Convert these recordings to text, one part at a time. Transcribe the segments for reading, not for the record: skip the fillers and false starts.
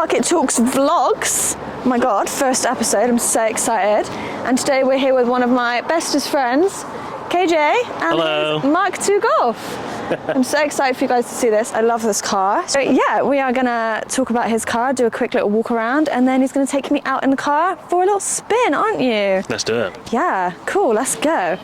Fuck It Talks vlogs. Oh my god, first episode, I'm so excited. And today we're here with one of my bestest friends, KJ, and Hello. his Mk2 Golf. I'm so excited for you guys to see this. I love this car. So yeah, we are gonna talk about his car, do a quick little walk around, and then he's gonna take me out in the car for a little spin, aren't you? Let's do it. Yeah, cool, let's go.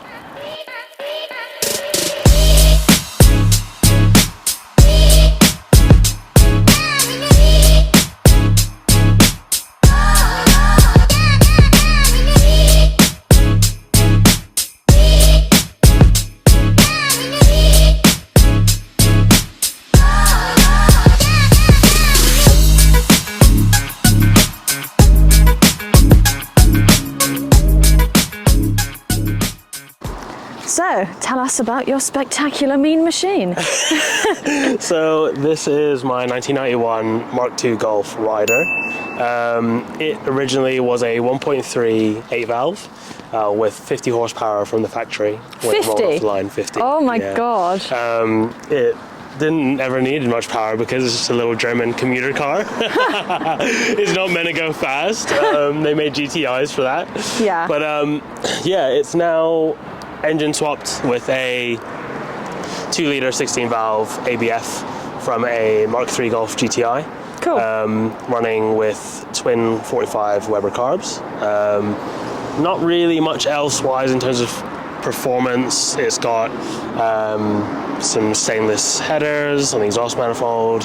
So, tell us about your spectacular mean machine. So this is my 1991 Mk2 Golf rider. It originally was a 1.3 8-valve with 50 horsepower from the factory. 50? Line 50. Oh my yeah. god. It didn't ever need much power because it's just a little German commuter car. It's not meant to go fast. They made GTIs for that. Yeah. But yeah, it's now engine swapped with a 2-liter 16-valve ABF from a Mk2 Golf GTI. Cool. Running with twin 45 Weber carbs. Not really much else wise in terms of performance. It's got some stainless headers on the exhaust manifold,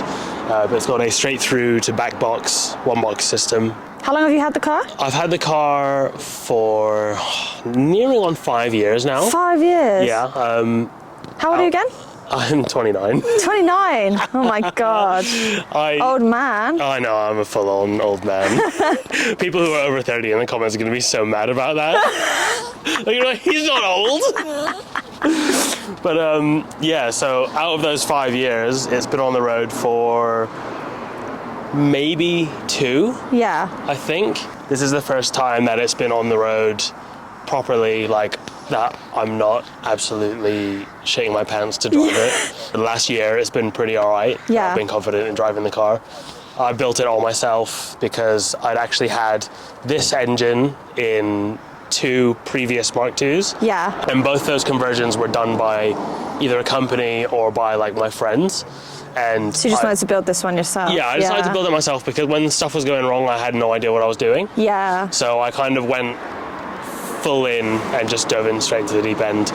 but it's got a straight through to back box, one box system. How long have you had the car? I've had the car for nearing on 5 years now. 5 years? Yeah. How old are you again? I'm 29. 29? Oh my god. Old man. I know, I'm a full-on old man. People who are over 30 in the comments are going to be so mad about that. You're like, he's not old. But yeah, so out of those 5 years, it's been on the road for maybe 2. Yeah. I think. This is the first time that it's been on the road properly, like that I'm not absolutely shitting my pants to drive it. The last year it's been pretty alright. Yeah. I've been confident in driving the car. I built it all myself because I'd actually had this engine in 2 previous Mk2s. Yeah. And both those conversions were done by either a company or by like my friends. And So you just wanted to build this one yourself? yeah, I decided to build it myself because when stuff was going wrong, I had no idea what I was doing. Yeah. So I kind of went full in and just dove in straight to the deep end,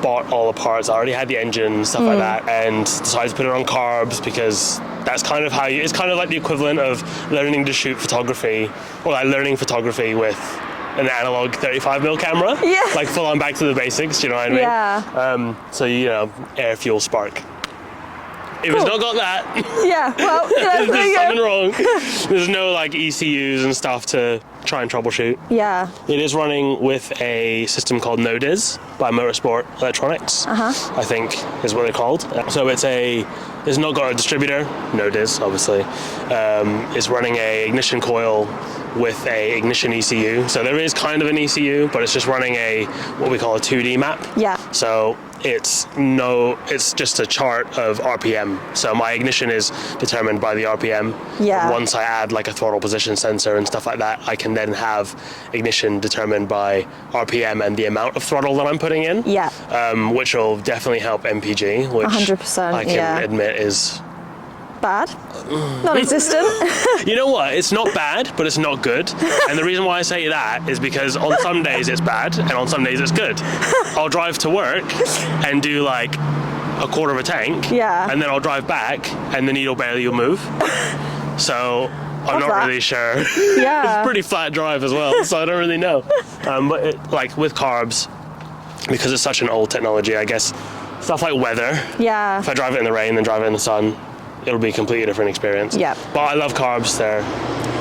bought all the parts. I already had the engine and stuff like that, and decided to put it on carbs because that's kind of how you, it's kind of like the equivalent of learning to shoot photography, or like learning photography with an analog 35mm camera. Yeah. Like full on back to the basics, you know what I mean? Yeah. So, you know, air, fuel, spark. If it's not got that, Yeah, well, yeah, there's there you something go. wrong. There's no like ECUs and stuff to try and troubleshoot. Yeah. It is running with a system called NoDiz by Motorsport Electronics, I think is what they're called. So it's not got a distributor, NoDiz obviously. It's running a ignition coil with a ignition ECU. So there is kind of an ECU, but it's just running what we call a 2D map. Yeah. So it's just a chart of RPM. So my ignition is determined by the RPM. Yeah. Once I add like a throttle position sensor and stuff like that, I can then have ignition determined by RPM and the amount of throttle that I'm putting in. Yeah. Which will definitely help MPG, which 100%, I can admit is Bad? Non-existent? You know what? It's not bad, but it's not good. And the reason why I say that is because on some days it's bad, and on some days it's good. I'll drive to work and do like a quarter of a tank, Yeah. and then I'll drive back, and the needle barely will move. So I'm not that? really sure. Yeah. It's pretty flat drive as well, so I don't really know. But like with carbs, because it's such an old technology, I guess stuff like weather. Yeah. If I drive it in the rain, then drive it in the sun, it'll be a completely different experience. Yeah. But I love carbs. They're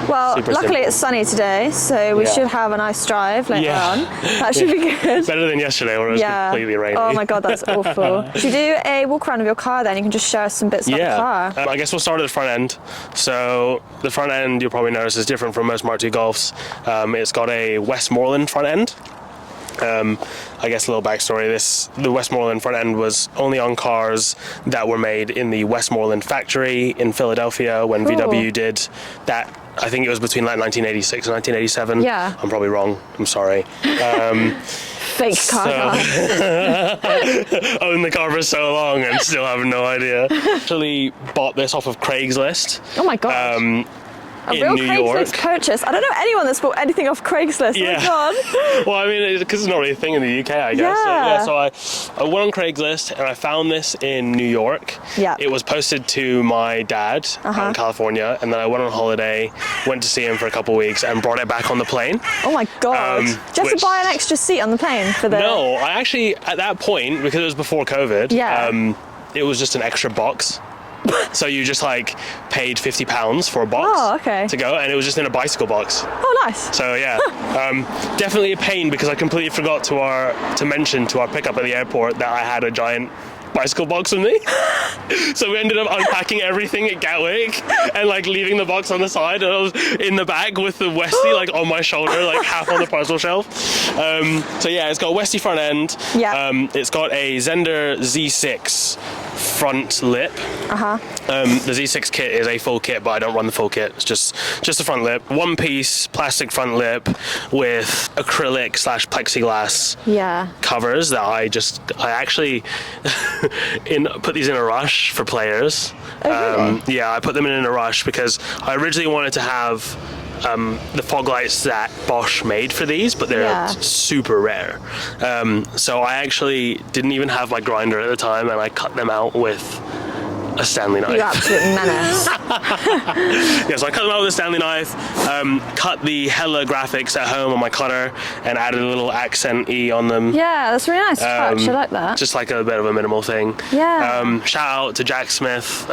Well, super luckily simple. it's sunny today, so we should have a nice drive later on. That should be good. Better than yesterday where it was completely rainy. Oh my god, that's awful. Should we do a walk around of your car then? You can just show us some bits about the car. I guess we'll start at the front end. So the front end, you'll probably notice, is different from most Mk2 Golfs. It's got a Westmoreland front end. I guess a little backstory. The Westmoreland front end was only on cars that were made in the Westmoreland factory in Philadelphia when VW did that. I think it was between like 1986 and 1987. Yeah. I'm probably wrong. I'm sorry. Fake car guy. Owned the car for so long and still have no idea. Actually bought this off of Craigslist. Oh my god. A in real New Craigslist York. purchase. I don't know anyone that's bought anything off Craigslist. Yeah. Oh my god. Well, I mean, because it's not really a thing in the UK, I guess. Yeah. So I went on Craigslist and I found this in New York. Yeah. It was posted to my dad out in California, and then I went on holiday, went to see him for a couple of weeks, and brought it back on the plane. Oh my god. Do you have to buy an extra seat on the plane for the... No, I actually, at that point, because it was before COVID, it was just an extra box. So you just like paid £50 for a box to go, and it was just in a bicycle box. Oh, nice. So yeah, definitely a pain because I completely forgot to mention to our pickup at the airport that I had a giant bicycle box with me. So we ended up unpacking everything at Gatwick and like leaving the box on the side, and I was in the back with the Westie like on my shoulder, like half on the parcel shelf. So yeah, it's got a Westie front end. Yeah. It's got a Zender Z6 front lip. The Z6 kit is a full kit, but I don't run the full kit. It's just the front lip. One piece plastic front lip with acrylic / plexiglass covers that I actually put these in a rush for players. Oh, really? Yeah, I put them in a rush because I originally wanted to have the fog lights that Bosch made for these, but they're super rare. So I actually didn't even have my grinder at the time, and I cut them out with a Stanley knife. You absolute menace. Yeah, so I cut them out with a Stanley knife, cut the Hella graphics at home on my cutter, and added a little accent E on them. Yeah, that's a really nice touch. I like that. Just like a bit of a minimal thing. Yeah. Shout out to Jack Smith.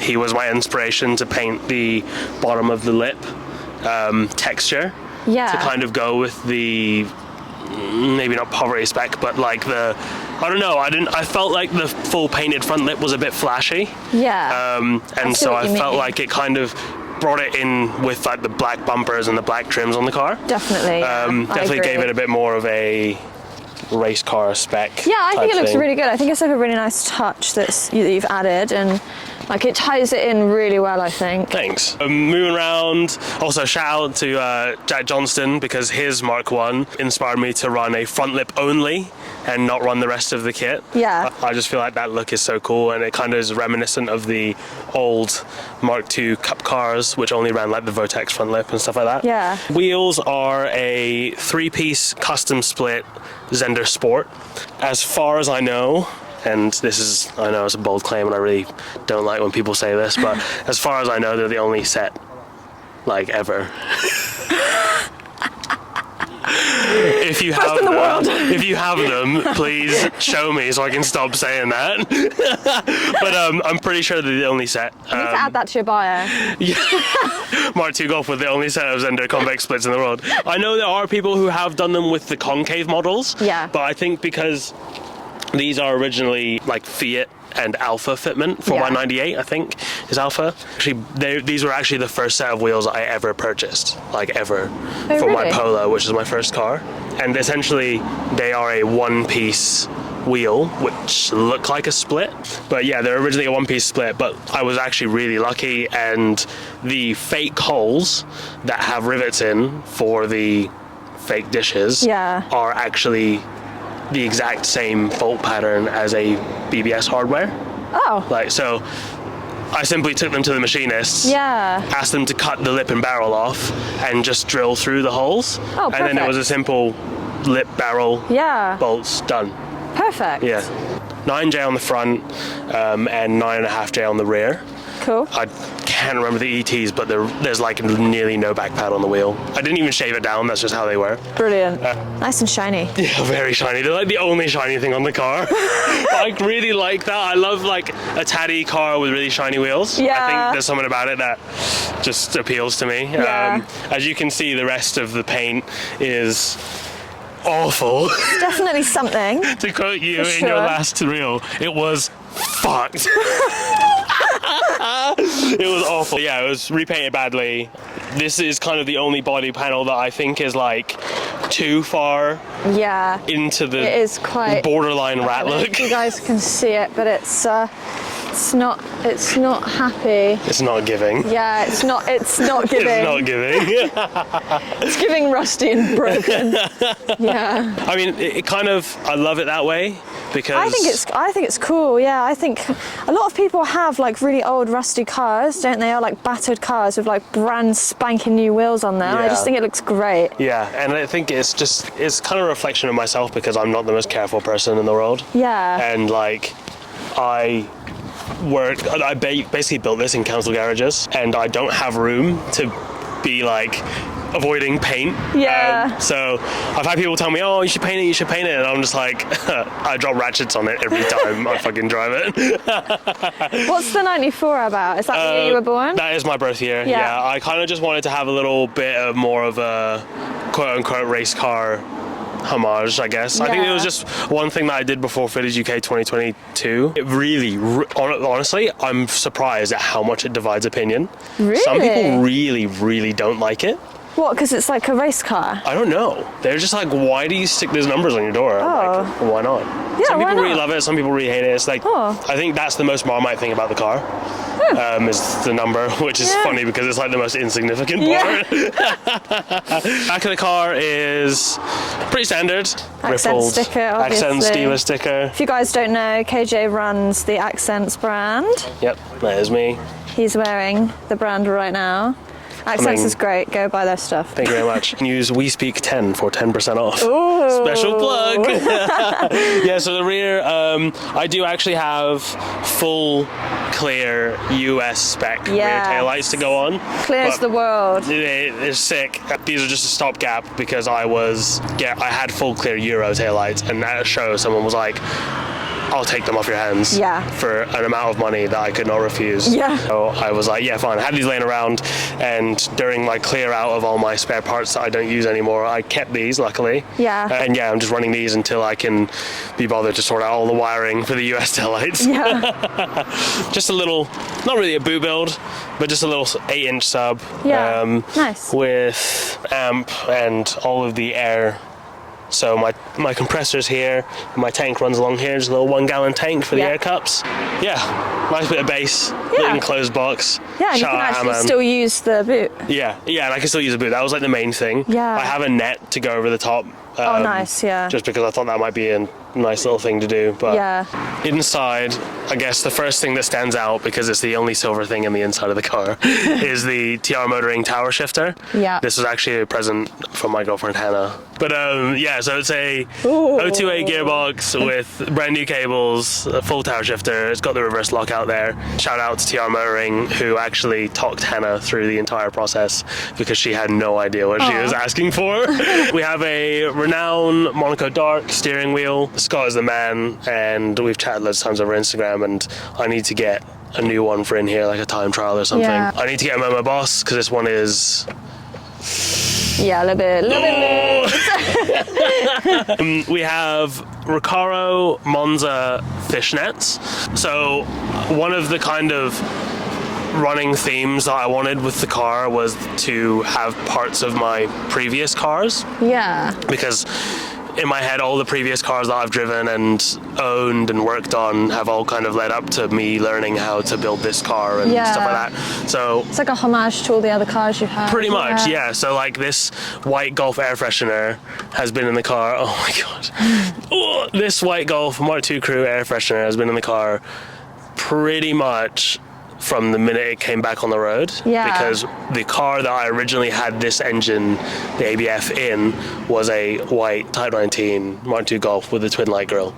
He was my inspiration to paint the bottom of the lip texture. Yeah. To kind of go with the maybe not poverty spec, but like I don't know. I felt like the full painted front lip was a bit flashy. Yeah. And so I felt like it kind of brought it in with like the black bumpers and the black trims on the car. Definitely. Definitely gave it a bit more of a race car spec. Yeah, I think it looks thing. really good. I think it's like a really nice touch that you've added, and like it ties it in really well, I think. Thanks. Moving around, also shout out to Jack Johnston, because his Mark 1 inspired me to run a front lip only and not run the rest of the kit. Yeah. I just feel like that look is so cool, and it kind of is reminiscent of the old Mark 2 Cup cars, which only ran like the Vortex front lip and stuff like that. Yeah. Wheels are a 3-piece custom split Zender Sport. As far as I know, and this is, I know it's a bold claim and I really don't like when people say this, but as far as I know, they're the only set like ever. If you have them, if you have them, please show me so I can stop saying that. But I'm pretty sure they're the only set. You need to add that to your bio. Yeah. Mk2 Golf with the only set of Zender convex splits in the world. I know there are people who have done them with the concave models. Yeah. But I think because these are originally like Fiat and Alpha fitment, 4x98 I think is Alpha. Actually, these were actually the first set of wheels I ever purchased, like ever, for my Polo, which is my first car. And essentially, they are a one-piece wheel, which look like a split. But yeah, they're originally a one-piece split, but I was actually really lucky, and the fake holes that have rivets in for the fake dishes are actually the exact same bolt pattern as a BBS hardware. Oh. Like, so I simply took them to the machinists, asked them to cut the lip and barrel off and just drill through the holes. Oh, perfect. And then it was a simple lip, barrel, bolts, done. Perfect. Yeah. 9J on the front and 9.5J on the rear. Cool. I can't remember the ETs, but there's like nearly no back pad on the wheel. I didn't even shave it down, that's just how they were. Brilliant. Nice and shiny. Yeah, very shiny. They're like the only shiny thing on the car. I really like that. I love like a tatty car with really shiny wheels. Yeah. I think there's something about it that just appeals to me. Yeah. As you can see, the rest of the paint is awful. It's definitely something. To quote you in your last reel, it was fucked. It was awful. Yeah, it was repainted badly. This is kind of the only body panel that I think is like too far into the it is quite borderline rat I don't know look. if you guys can see it, but it's not happy. It's not giving. Yeah, it's not giving. It's not giving. It's giving rusty and broken. Yeah. I mean, it kind of, I love it that way because I think it's cool. Yeah, I think a lot of people have like really old rusty cars, don't they? Or like battered cars with like brand spanking new wheels on them. I Yeah. just think it looks great. Yeah, and I think it's kind of a reflection of myself because I'm not the most careful person in the world. Yeah. And like, I basically built this in council garages, and I don't have room to be like avoiding paint. Yeah. So I've had people tell me, "Oh, you should paint it," and I'm just like, I drop ratchets on it every time I fucking drive it. What's the 94 about? Is that the year you were born? That is my birth year. Yeah. I kind of just wanted to have a little bit of more of a quote-unquote race car homage, I guess. I think it was just one thing that I did before Footage UK 2022. It really, honestly, I'm surprised at how much it divides opinion. Really? Some people really, really don't like it. What, because it's like a race car? I don't know. They're just like, why do you stick those numbers on your door? I'm like, well, why not? Yeah, some why people really not? love it, some people really hate it. It's like, I think that's the most Marmite thing about the car. Is the number, which is funny because it's like the most insignificant part. Back of the car is pretty standard. Accent Rippled sticker, accent obviously. dealer sticker. If you guys don't know, KJ runs the Accents brand. Yep, that is me. He's wearing the brand right now. Accents is great. Go buy their stuff. Thank you very much. Use WeSpeak10 for 10% off. Ooh. Special plug. Yeah, so the rear, I do actually have full clear US spec rear taillights to go on. Clears the world. They're sick. These are just a stopgap because I had full clear Euro taillights, and at a show someone was like, I'll take them off your hands for an amount of money that I could not refuse. Yeah. So I was like, yeah, fine. I had these laying around, and during my clear out of all my spare parts that I don't use anymore, I kept these, luckily. Yeah. And yeah, I'm just running these until I can be bothered to sort out all the wiring for the US taillights. Yeah. Just a little, not really a boot build, but just a little 8-inch sub. Yeah. Nice. With amp and all of the air. So my compressor's here, and my tank runs along here. Just a little 1 gallon tank for the air cups. Yeah, nice bit of bass, little enclosed box. Yeah, and you can actually still use the boot. Yeah, and I can still use a boot. That was like the main thing. Yeah. I have a net to go over the top. Oh, nice, yeah. Just because I thought that might be a nice little thing to do. But inside, I guess the first thing that stands out, because it's the only silver thing in the inside of the car, is the TR Motoring tower shifter. Yeah. This was actually a present from my girlfriend Hannah. But yeah, so it's a 028 gearbox with brand new cables, a full tower shifter. It's got the reverse lock out there. Shout out to TR Motoring, who actually talked Hannah through the entire process because she had no idea what she was asking for. We have a Renown Monaco Dark steering wheel. Scott is the man, and we've chatted loads of times over Instagram, and I need to get a new one for in here, like a time trial or something. Yeah. I need to get a Momo Boss because this one is... Yeah, a little bit. We have Recaro Monza fishnets. So one of the kind of running themes that I wanted with the car was to have parts of my previous cars. Yeah. Because in my head, all the previous cars that I've driven and owned and worked on have all kind of led up to me learning how to build this car and stuff like that. So it's like a homage to all the other cars you've had. Pretty much, yeah. So like this white Golf air freshener has been in the car. Oh my god. This white Golf Mark II Crew air freshener has been in the car pretty much from the minute it came back on the road. Yeah. Because the car that I originally had this engine, the ABF in, was a white Type 19 Mark II Golf with a twin light grille.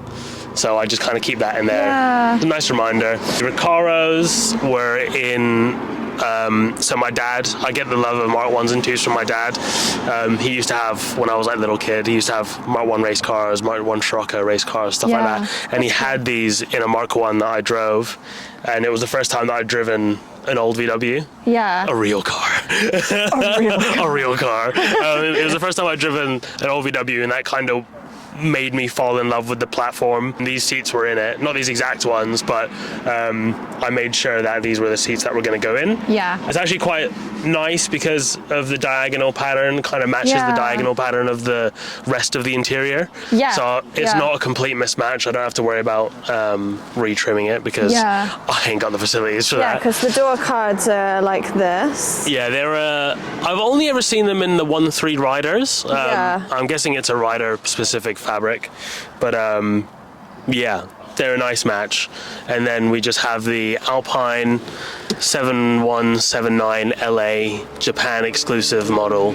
So I just kind of keep that in there. Yeah. It's a nice reminder. The Recaros were in... so my dad, I get the love of Mark 1s and 2s from my dad. He used to have, when I was like a little kid, he used to have Mark 1 race cars, Mark 1 Scirocco race cars, stuff like that. And he had these in a Mark 1 that I drove. And it was the first time that I'd driven an old VW. Yeah. A real car. A real car. It was the first time I'd driven an old VW, and that kind of made me fall in love with the platform. These seats were in it, not these exact ones, but I made sure that these were the seats that were going to go in. Yeah. It's actually quite nice because of the diagonal pattern, kind of matches the diagonal pattern of the rest of the interior. Yeah. So it's not a complete mismatch. I don't have to worry about retrimming it because I ain't got the facilities for that. Yeah, because the door cards are like this. Yeah, they're. I've only ever seen them in the 1-3 riders. I'm guessing it's a rider-specific fabric, but yeah, they're a nice match. And then we just have the Alpine 7179 LA Japan exclusive model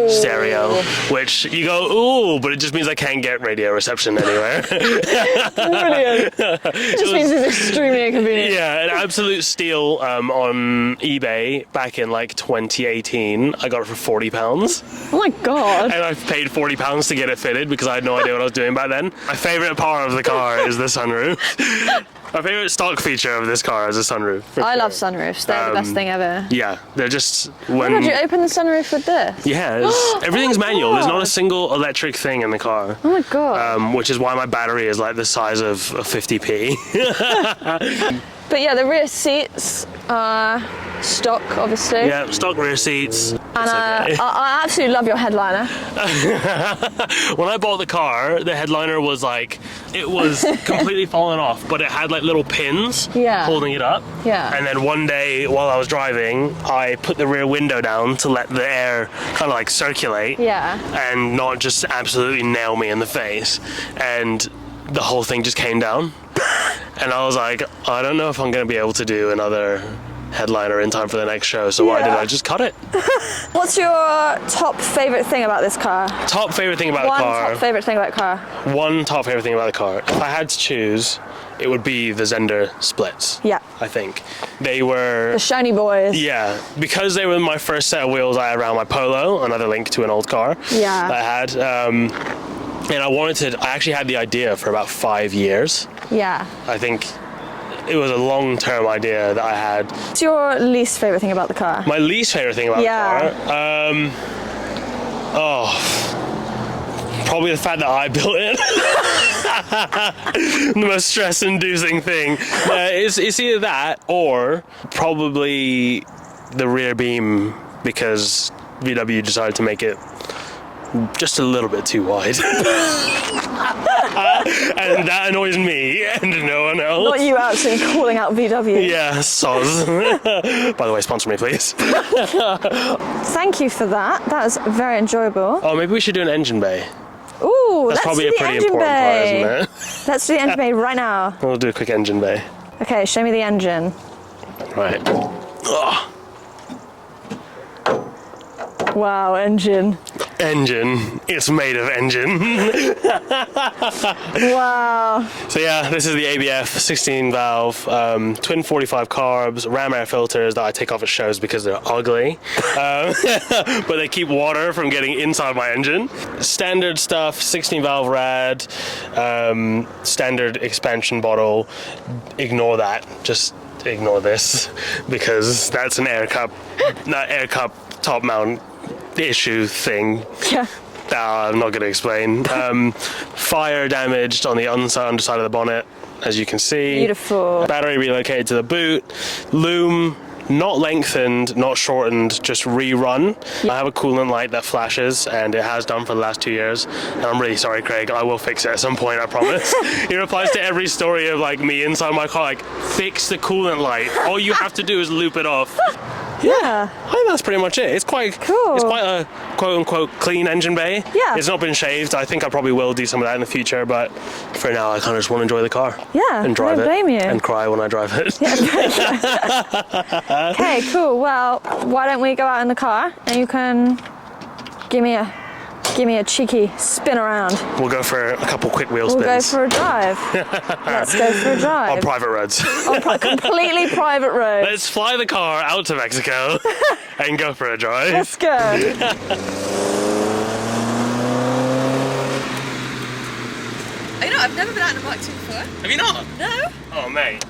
stereo, which you go, ooh, but it just means I can't get radio reception anywhere. Brilliant. It just means it's extremely inconvenient. Yeah, an absolute steal on eBay back in like 2018. I got it for £40. Oh my God. And I paid £40 to get it fitted because I had no idea what I was doing back then. My favourite part of the car is the sunroof. My favourite stock feature of this car is a sunroof. I love sunroofs. They're the best thing ever. Yeah, they're just when. Why would you open the sunroof with this? Yeah, everything's manual. There's not a single electric thing in the car. Oh my God. Which is why my battery is like the size of a 50p. But yeah, the rear seats are stock, obviously. Yeah, stock rear seats. And I absolutely love your headliner. When I bought the car, the headliner was like, it was completely fallen off, but it had like little pins holding it up. Yeah. And then one day while I was driving, I put the rear window down to let the air kind of like circulate. Yeah. And not just absolutely nail me in the face. And the whole thing just came down. And I was like, I don't know if I'm going to be able to do another headliner in time for the next show, so why did I just cut it? What's your top favourite thing about this car? Top favourite thing about the car? One top favourite thing about the car. One top favourite thing about the car. If I had to choose, it would be the Zender splits. Yeah. I think. They were... The shiny boys. Yeah. Because they were my first set of wheels I had around my Polo, another link to an old car that I had. And I actually had the idea for about 5 years. Yeah. I think it was a long-term idea that I had. What's your least favourite thing about the car? My least favourite thing about the car? Probably the fact that I built it. The most stress-inducing thing. It's either that or probably the rear beam, because VW decided to make it just a little bit too wide. And that annoys me and no one else. Not you actually calling out VW. Yeah, soz. By the way, sponsor me, please. Thank you for that. That was very enjoyable. Oh, maybe we should do an engine bay. Ooh, that's probably a pretty important part, isn't it? Let's do the engine bay right now. We'll do a quick engine bay. Okay, show me the engine. Right. Oh. Wow, engine. Engine. It's made of engine. Wow. So yeah, this is the ABF 16 valve, twin 45 carbs, ram air filters that I take off at shows because they're ugly. But they keep water from getting inside my engine. Standard stuff, 16 valve rad, standard expansion bottle. Ignore that. Just ignore this because that's an air cup top mount issue thing. Yeah. I'm not going to explain. Fire damaged on the underside of the bonnet, as you can see. Beautiful. Battery relocated to the boot. Loom not lengthened, not shortened, just rerun. Yeah. I have a coolant light that flashes, and it has done for the last 2 years. And I'm really sorry, Craig. I will fix it at some point, I promise. He replies to every story of like me inside my car, like, fix the coolant light. All you have to do is loop it off. Yeah, I think that's pretty much it. It's quite cool. It's quite a quote-unquote clean engine bay. Yeah. It's not been shaved. I think I probably will do some of that in the future, but for now, I kind of just want to enjoy the car. Yeah, and drive it. Blame you. And cry when I drive it. Yeah, okay, cool. Well, why don't we go out in the car and you can give me a cheeky spin around. We'll go for a couple quick wheel spins. We'll go for a drive. Let's go for a drive. On private roads. On completely private roads. Let's fly the car out to Mexico and go for a drive. Let's go. You know, I've never been out in a Mk2 before. Have you not? No. Oh, mate.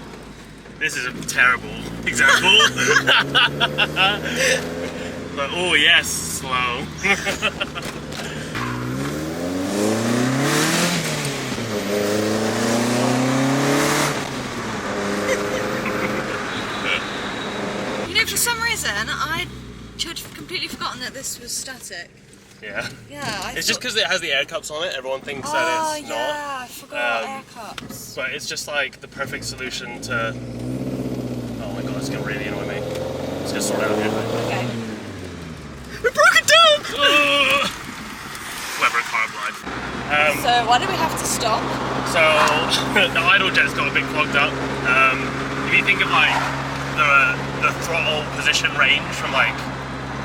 This is a terrible example. But, oh, yes, slow. Listen, I had completely forgotten that this was static. Yeah. Yeah, it's just because it has the air cups on it, everyone thinks that it's not. Oh yeah, I forgot air cups. But it's just like the perfect solution to... Oh my god, it's gonna really annoy me. It's gonna sort out here. Okay. We broke it down! Weber carb life. So why do we have to stop? So the idle jet's got a bit clogged up. If you think of like the throttle position range from like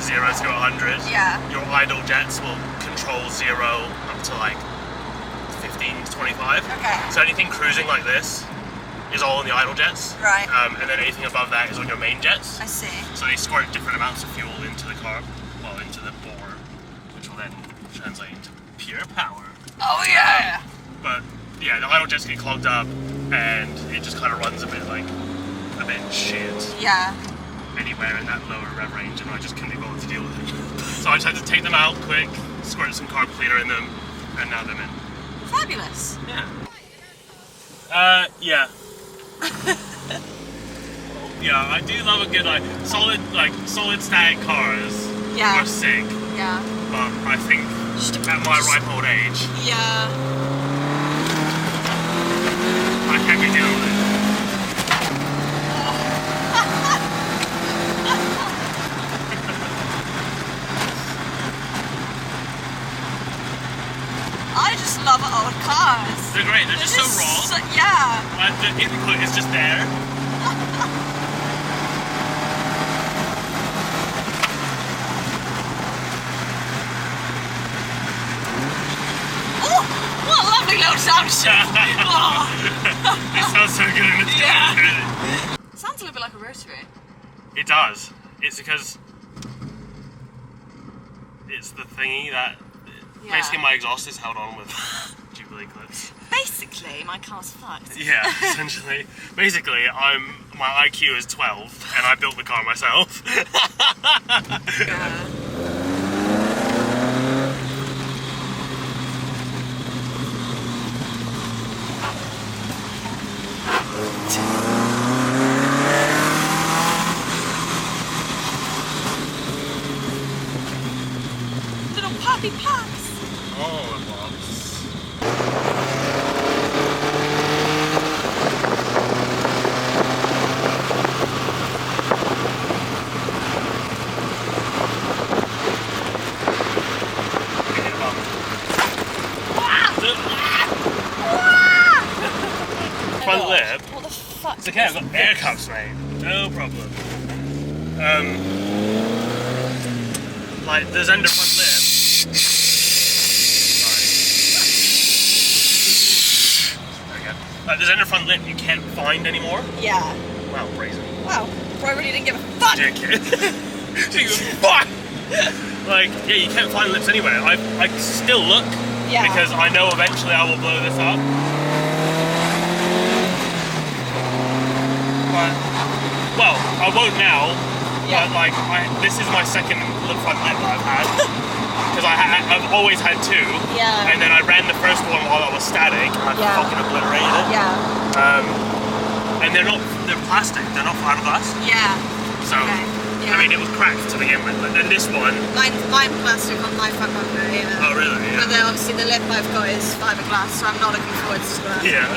0 to 100, Yeah. your idle jets will control 0 up to like 15 to 25. Okay. So anything cruising like this is all on the idle jets. Right. And then anything above that is on your main jets. I see. So they squirt different amounts of fuel into the carb, well, into the bore, which will then translate into pure power. Oh yeah! But yeah, the idle jets get clogged up and it just kind of runs a bit shit Yeah. anywhere in that lower rev range, and I just couldn't be bothered to deal with it. So I just had to take them out quick, squirt some carb cleaner in them, and now they're in. Fabulous. Yeah. Yeah. Yeah, I do love a good solid static cars. Yeah. Are sick. Yeah. But I think at my ripe old age, Yeah. I can't be dealing with it. I just love old cars. They're great. They're just so raw. Yeah. The input is just there. Oh, what a lovely little sound shift. Oh. It sounds so good. Yeah. It sounds a little bit like a rotary. It does. It's because it's the thingy that basically my exhaust is held on with Jubilee clips. Basically, my car's fucked. Yeah, essentially. Basically, my IQ is 12 and I built the car myself. Yeah. Little puppy pups. Oh, it was. Front lip. What the fuck? It's okay, I've got air cups, mate. No problem. Like, there's under front lip. Sorry. There we go. There's under front lip you can't find anymore. Yeah. Wow, brazen. Wow. Roy really didn't give a fuck. Dickhead. Fuck! Like, yeah, you can't find lips anywhere. I still look. Yeah. Because I know eventually I will blow this up. But, well, I won't now. Yeah. But like, this is my second front lip that I've had. Because I've always had two. Yeah. And then I ran the first one while I was static. And I fucking obliterated it. Yeah. And they're plastic. They're not fiberglass. Yeah. So, Okay. Yeah. I mean, it was cracked to begin with. But then this one. Mine plastic on my front bumper, yeah. Oh really? Yeah. But then obviously the lip I've got is fiberglass, so I'm not looking forward to that. Yeah.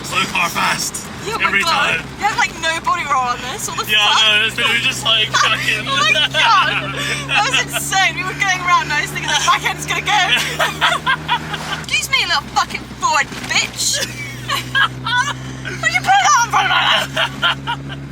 Slow car fast. Yeah, Every my God. time. You have like no body roll on this, what the Yeah, fuck? I know, it's literally just like fucking. Oh my God! That was insane. We were going around and I was thinking the back end's gonna go. Excuse me, little fucking Ford bitch. Would you put that on front of my head?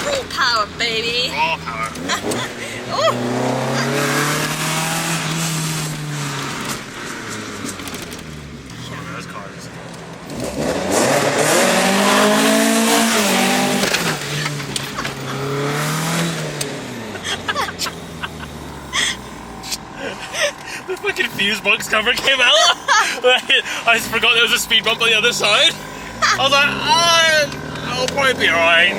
Raw power, baby. Raw power. Ooh. Oh, that was cover came out. I just forgot there was a speed bump on the other side. I was like, I'll probably be alright.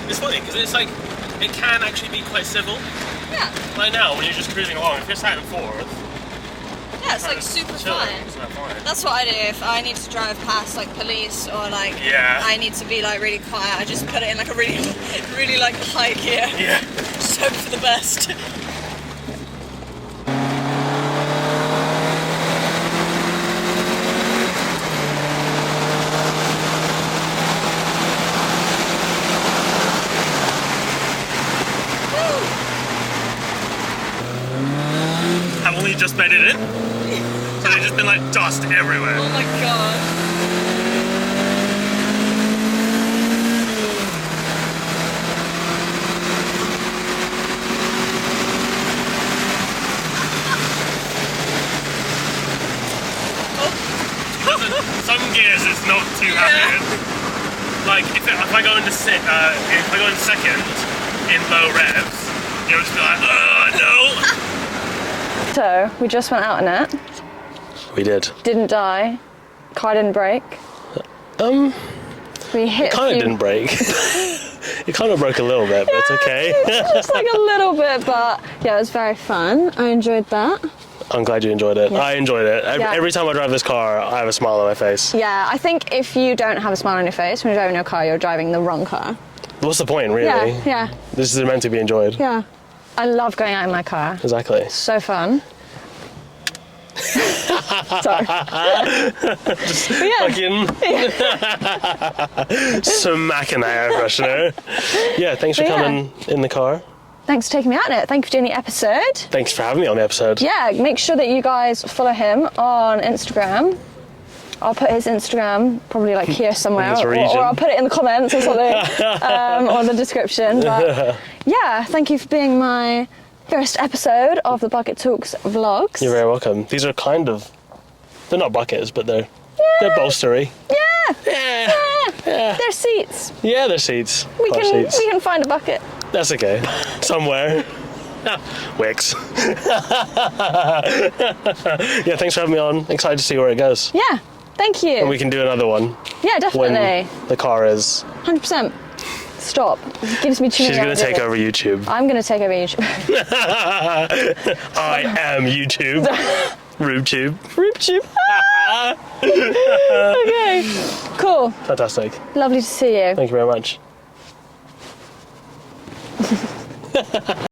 It's funny because it's like, it can actually be quite civil. Yeah. Like now, when you're just cruising along, if you're sat in fourth. Yeah, it's like super fun. It's not fine. That's what I do if I need to drive past like police or like I need to be like really quiet. I just put it in like a really, really like high gear. Yeah. Just hope for the best. I've only just made it in. So there's just been like dust everywhere. Oh my god. Some gears it's not too happy in. Like if I go into if I go in second in low revs, you'll just be like, oh no. So we just went out in it. We did. Didn't die. Car didn't break. We hit. It kind of didn't break. It kind of broke a little bit, but it's okay. Just like a little bit, but yeah, it was very fun. I enjoyed that. I'm glad you enjoyed it. Yeah. I enjoyed it. Yeah. Every time I drive this car, I have a smile on my face. Yeah, I think if you don't have a smile on your face when you're driving your car, you're driving the wrong car. What's the point, really? Yeah. This is meant to be enjoyed. Yeah. I love going out in my car. Exactly. So fun. Sorry. Fucking smacking that air freshener. Yeah, thanks for coming in the car. Thanks for taking me out in it. Thank you for doing the episode. Thanks for having me on the episode. Yeah, make sure that you guys follow him on Instagram. I'll put his Instagram probably like here somewhere, or I'll put it in the comments or something, or the description. But yeah, thank you for being my first episode of the Bucket Talks vlogs. You're very welcome. These are they're not buckets, but they're bolstery. Yeah. They're seats. Yeah, they're seats. We can find a bucket. That's okay. Somewhere. Wicks. Yeah, thanks for having me on. Excited to see where it goes. Yeah, thank you. And we can do another one. Yeah, definitely. When the car is... 100%. Stop. It gives me too many She's going to take over YouTube. I'm going to take over YouTube. I am YouTube. RubeTube. RubeTube. Okay. Cool. Fantastic. Lovely to see you. Thank you very much.